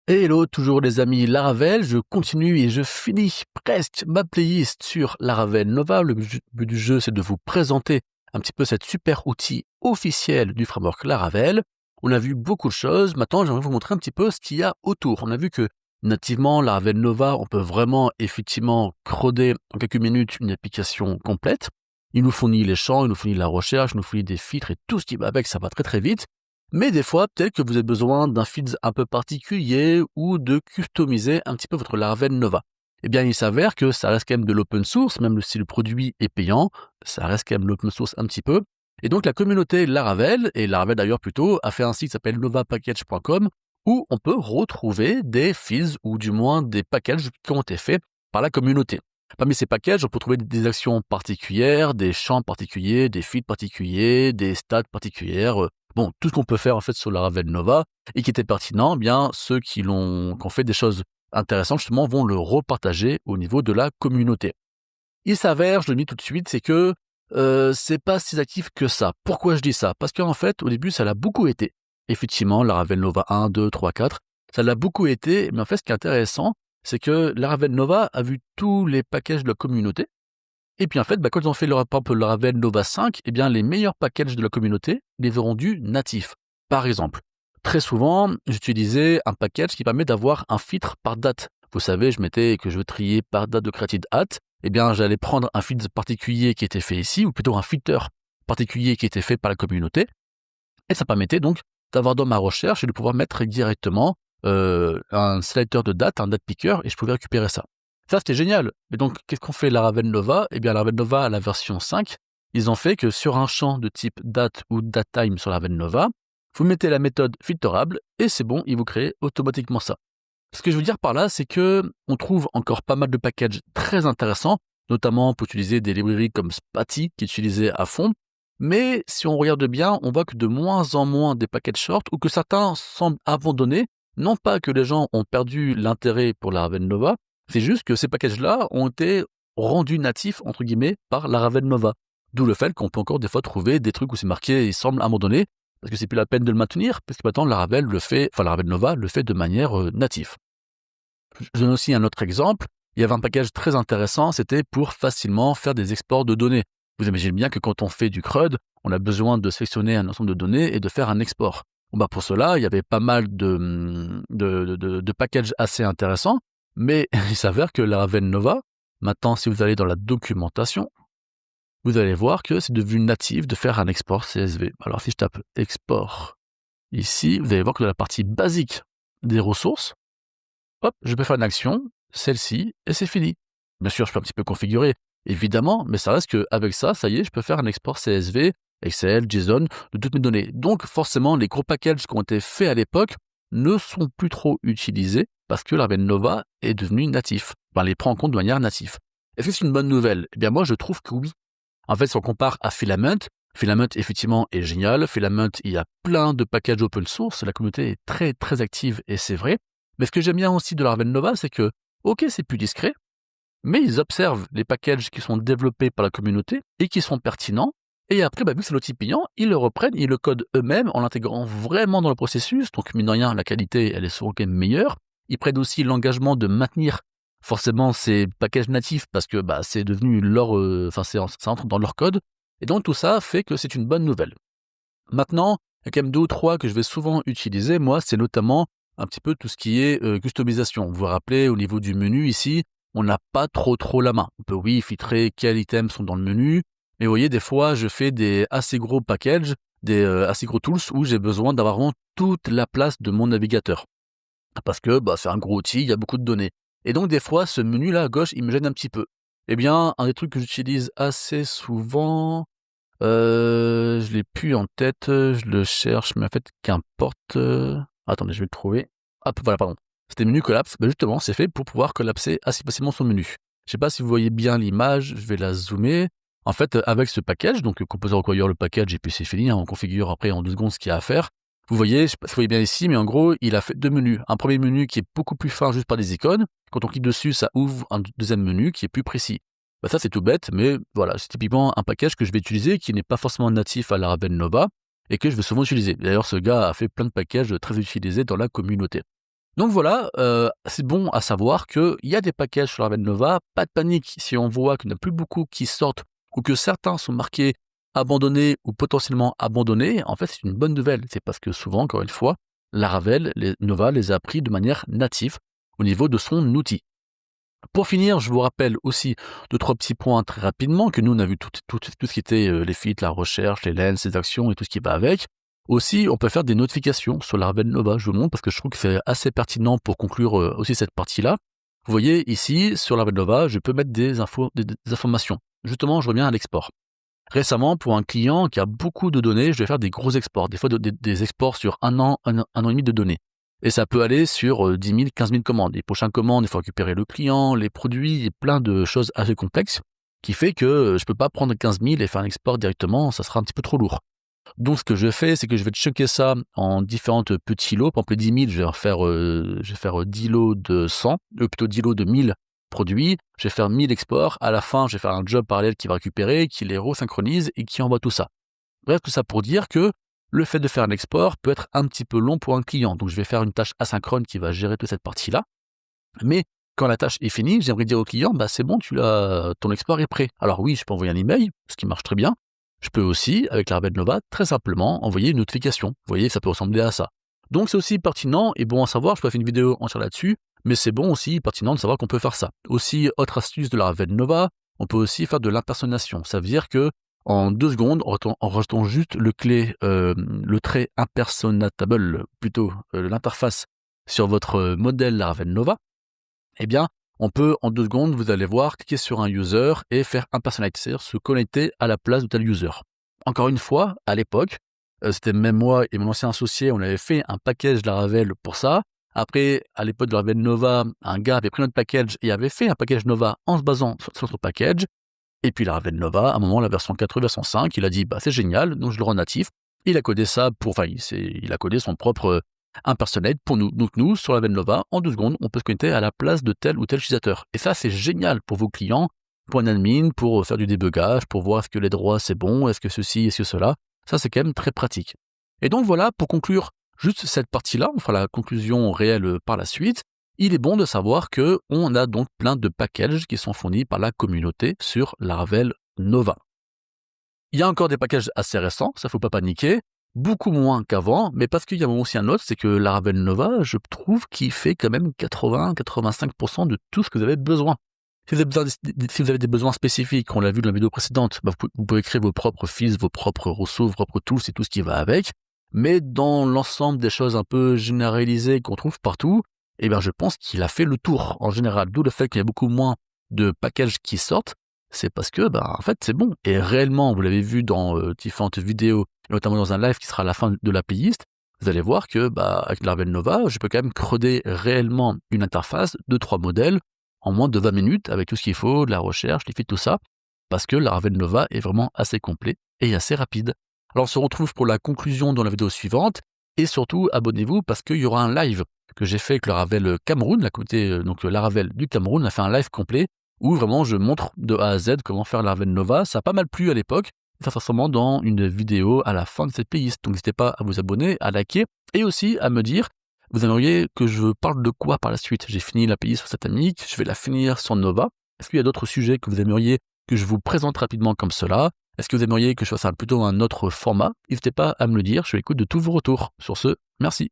Hello, toujours les amis Laravel, je continue et je finis presque ma playlist sur Laravel Nova. Le but du jeu, c'est de vous présenter un petit peu cet super outil officiel du framework Laravel. On a vu beaucoup de choses, maintenant j'aimerais vous montrer un petit peu ce qu'il y a autour. On a vu que nativement, Laravel Nova, on peut vraiment effectivement coder en quelques minutes une application complète. Il nous fournit les champs, il nous fournit la recherche, il nous fournit des filtres et tout ce qui va avec, ça va très très vite. Mais des fois, peut-être que vous avez besoin d'un feed un peu particulier ou de customiser un petit peu votre Laravel Nova. Eh bien, il s'avère que ça reste quand même de l'open source, même si le produit est payant, ça reste quand même l'open source un petit peu. Et donc, la communauté Laravel, et Laravel d'ailleurs plutôt, a fait un site qui s'appelle novapackage.com où on peut retrouver des feeds ou du moins des packages qui ont été faits par la communauté. Parmi ces packages, on peut trouver des actions particulières, des champs particuliers, des feeds particuliers, des stats particulières, bon, tout ce qu'on peut faire en fait sur Laravel Nova et qui était pertinent, eh bien ceux qui ont fait des choses intéressantes justement vont le repartager au niveau de la communauté. Il s'avère, je le dis tout de suite, c'est que c'est pas si actif que ça. Pourquoi je dis ça? Parce qu'en fait, au début, ça l'a beaucoup été. Effectivement, Laravel Nova 1, 2, 3, 4, ça l'a beaucoup été, mais en fait, ce qui est intéressant, c'est que Laravel Nova a vu tous les packages de la communauté. Et puis en fait, quand ils ont fait le Laravel Nova 5, eh bien les meilleurs packages de la communauté les verront du natif. Par exemple, très souvent, j'utilisais un package qui permet d'avoir un filtre par date. Vous savez, je mettais que je veux trier par date de created at, eh bien j'allais prendre un filtre particulier qui était fait ici, ou plutôt un filter particulier qui était fait par la communauté, et ça permettait donc d'avoir dans ma recherche et de pouvoir mettre directement un selecteur de date, un date picker, et je pouvais récupérer ça. Ça, c'était génial. Mais donc, qu'est-ce qu'on fait Laravel Nova? Eh bien, Laravel Nova, à la version 5, ils ont fait que sur un champ de type date ou datetime sur Laravel Nova, vous mettez la méthode filterable et c'est bon, il vous crée automatiquement ça. Ce que je veux dire par là, c'est que on trouve encore pas mal de packages très intéressants, notamment pour utiliser des librairies comme Spatie qui est utilisé à fond. Mais si on regarde bien, on voit que de moins en moins des packages short ou que certains semblent abandonnés. Non pas que les gens ont perdu l'intérêt pour Laravel Nova, c'est juste que ces packages-là ont été rendus natifs, entre guillemets, par Laravel Nova. D'où le fait qu'on peut encore des fois trouver des trucs où c'est marqué, il semble abandonné, parce que c'est plus la peine de le maintenir, parce que maintenant Laravel Laravel Nova le fait de manière native. Je donne aussi un autre exemple. Il y avait un package très intéressant, c'était pour facilement faire des exports de données. Vous imaginez bien que quand on fait du CRUD, on a besoin de sélectionner un ensemble de données et de faire un export. Bon, pour cela, il y avait pas mal de packages assez intéressants, mais il s'avère que Laravel Nova, maintenant, si vous allez dans la documentation, vous allez voir que c'est devenu natif de faire un export CSV. Alors, si je tape export ici, vous allez voir que dans la partie basique des ressources, hop, je peux faire une action, celle-ci, et c'est fini. Bien sûr, je peux un petit peu configurer, évidemment, mais ça reste qu'avec ça, ça y est, je peux faire un export CSV, Excel, JSON, de toutes mes données. Donc, forcément, les gros packages qui ont été faits à l'époque ne sont plus trop utilisés parce que Laravel Nova est devenu natif. Enfin, les prend en compte de manière native. Est-ce que c'est une bonne nouvelle? Eh bien, moi, je trouve que oui. En fait, si on compare à Filament, Filament, effectivement, est génial. Filament, il y a plein de packages open source. La communauté est très, très active et c'est vrai. Mais ce que j'aime bien aussi de Laravel Nova, c'est que, ok, c'est plus discret, mais ils observent les packages qui sont développés par la communauté et qui sont pertinents. Et après, vu que c'est l'outil payant, ils le reprennent, ils le codent eux-mêmes en l'intégrant vraiment dans le processus. Donc, mine de rien, la qualité, elle est souvent quand même meilleure. Ils prennent aussi l'engagement de maintenir forcément ces packages natifs parce que c'est devenu leur, ça entre dans leur code. Et donc, tout ça fait que c'est une bonne nouvelle. Maintenant, il y a quand même 2 ou 3 que je vais souvent utiliser. Moi, c'est notamment un petit peu tout ce qui est customisation. Vous vous rappelez, au niveau du menu ici, on n'a pas trop la main. On peut, oui, filtrer quels items sont dans le menu, mais vous voyez, des fois, je fais des assez gros packages, des assez gros tools où j'ai besoin d'avoir vraiment toute la place de mon navigateur. Parce que c'est un gros outil, il y a beaucoup de données. Et donc, des fois, ce menu-là à gauche, il me gêne un petit peu. Eh bien, un des trucs que j'utilise assez souvent, je l'ai plus en tête, je le cherche, mais en fait, qu'importe. Attendez, je vais le trouver. Hop, voilà, pardon. C'était menu collapse. Justement, c'est fait pour pouvoir collapser assez facilement son menu. Je sais pas si vous voyez bien l'image, je vais la zoomer. En fait, avec ce package, donc composer require le package et puis c'est fini, on configure après en 2 secondes ce qu'il y a à faire. Vous voyez, je sais pas si vous voyez bien ici, mais en gros, il a fait 2 menus. Un premier menu qui est beaucoup plus fin juste par des icônes. Quand on clique dessus, ça ouvre un deuxième menu qui est plus précis. Ça, c'est tout bête, mais voilà, c'est typiquement un package que je vais utiliser qui n'est pas forcément natif à Laravel Nova et que je vais souvent utiliser. D'ailleurs, ce gars a fait plein de packages très utilisés dans la communauté. Donc voilà, c'est bon à savoir qu'il y a des packages sur Laravel Nova. Pas de panique si on voit qu'il n'y en a plus beaucoup qui sortent ou que certains sont marqués abandonnés ou potentiellement abandonnés. En fait, c'est une bonne nouvelle. C'est parce que souvent, encore une fois, Laravel, Nova les a pris de manière native au niveau de son outil. Pour finir, je vous rappelle aussi 2-3 petits points très rapidement, que nous on a vu tout ce qui était les feeds, la recherche, les lens, les actions et tout ce qui va avec. Aussi, on peut faire des notifications sur Laravel Nova, je vous le montre parce que je trouve que c'est assez pertinent pour conclure aussi cette partie-là. Vous voyez ici, sur Laravel Nova, je peux mettre des informations. Justement, je reviens à l'export. Récemment, pour un client qui a beaucoup de données, je vais faire des gros exports, des fois des exports sur un an et demi de données. Et ça peut aller sur 10 000, 15 000 commandes. Les prochaines commandes, il faut récupérer le client, les produits, et plein de choses assez complexes, qui fait que je peux pas prendre 15 000 et faire un export directement, ça sera un petit peu trop lourd. Donc ce que je fais, c'est que je vais checker ça en différentes petits lots. Par exemple, les 10 000, je vais faire 10 lots de 100, plutôt 10 lots de 1000 produits. Je vais faire 1000 exports. À la fin, je vais faire un job parallèle qui va récupérer, qui les resynchronise et qui envoie tout ça. Bref, tout ça pour dire que le fait de faire un export peut être un petit peu long pour un client. Donc je vais faire une tâche asynchrone qui va gérer toute cette partie-là. Mais quand la tâche est finie, j'aimerais dire au client, bah c'est bon, ton export est prêt. Alors oui, je peux envoyer un email, ce qui marche très bien. Je peux aussi, avec Laravel Nova, très simplement envoyer une notification. Vous voyez, ça peut ressembler à ça. Donc c'est aussi pertinent et bon à savoir, je peux faire une vidéo entière là-dessus, mais c'est bon aussi, pertinent de savoir qu'on peut faire ça. Aussi, autre astuce de Laravel Nova, on peut aussi faire de l'impersonnation. Ça veut dire que en 2 secondes, en rajoutant juste le trait impersonatable, plutôt l'interface sur votre modèle Laravel Nova, eh bien, on peut, en 2 secondes, vous allez voir, cliquer sur un user et faire impersonate, c'est-à-dire se connecter à la place de tel user. Encore une fois, à l'époque, c'était même moi et mon ancien associé, on avait fait un package Laravel pour ça. Après, à l'époque de Laravel Nova, un gars avait pris notre package et avait fait un package Nova en se basant sur notre package. Et puis Laravel Nova, à un moment, la version 4, version 5, il a dit, bah c'est génial, donc je le rends natif. Il a codé ça il a codé son propre impersonate pour nous. Donc nous, sur Laravel Nova, en 2 secondes, on peut se connecter à la place de tel ou tel utilisateur. Et ça, c'est génial pour vos clients, pour un admin, pour faire du débugage, pour voir est-ce que les droits c'est bon, est-ce que ceci, est-ce que cela. Ça, c'est quand même très pratique. Et donc voilà, pour conclure juste cette partie-là, on fera la conclusion réelle par la suite. Il est bon de savoir que on a donc plein de packages qui sont fournis par la communauté sur Laravel Nova. Il y a encore des packages assez récents, ça faut pas paniquer, beaucoup moins qu'avant, mais parce qu'il y a aussi un autre, c'est que Laravel Nova, je trouve qu'il fait quand même 80-85% de tout ce que vous avez besoin. Si vous avez des besoins spécifiques, on l'a vu dans la vidéo précédente, bah vous pouvez créer vos propres feeds, vos propres ressources, vos propres tools et tout ce qui va avec. Mais dans l'ensemble des choses un peu généralisées qu'on trouve partout, eh bien je pense qu'il a fait le tour en général. D'où le fait qu'il y a beaucoup moins de packages qui sortent. C'est parce que, en fait, c'est bon. Et réellement, vous l'avez vu dans différentes vidéos, notamment dans un live qui sera à la fin de la playlist, vous allez voir que, avec Laravel Nova, je peux quand même creuser réellement une interface de 3 modèles en moins de 20 minutes avec tout ce qu'il faut, de la recherche, les feeds, tout ça, parce que Laravel Nova est vraiment assez complet et assez rapide. Alors on se retrouve pour la conclusion dans la vidéo suivante, et surtout abonnez-vous parce qu'il y aura un live que j'ai fait avec Laravel Cameroun, la côté donc Laravel du Cameroun, on a fait un live complet où vraiment je montre de A à Z comment faire Laravel Nova. Ça a pas mal plu à l'époque, ça sera sûrement dans une vidéo à la fin de cette playlist, donc n'hésitez pas à vous abonner, à liker, et aussi à me dire vous aimeriez que je parle de quoi par la suite. J'ai fini la playlist sur cette amique, je vais la finir sur Nova. Est-ce qu'il y a d'autres sujets que vous aimeriez que je vous présente rapidement comme cela? Est-ce que vous aimeriez que je fasse plutôt un autre format? N'hésitez pas à me le dire, je suis à l'écoute de tous vos retours. Sur ce, merci.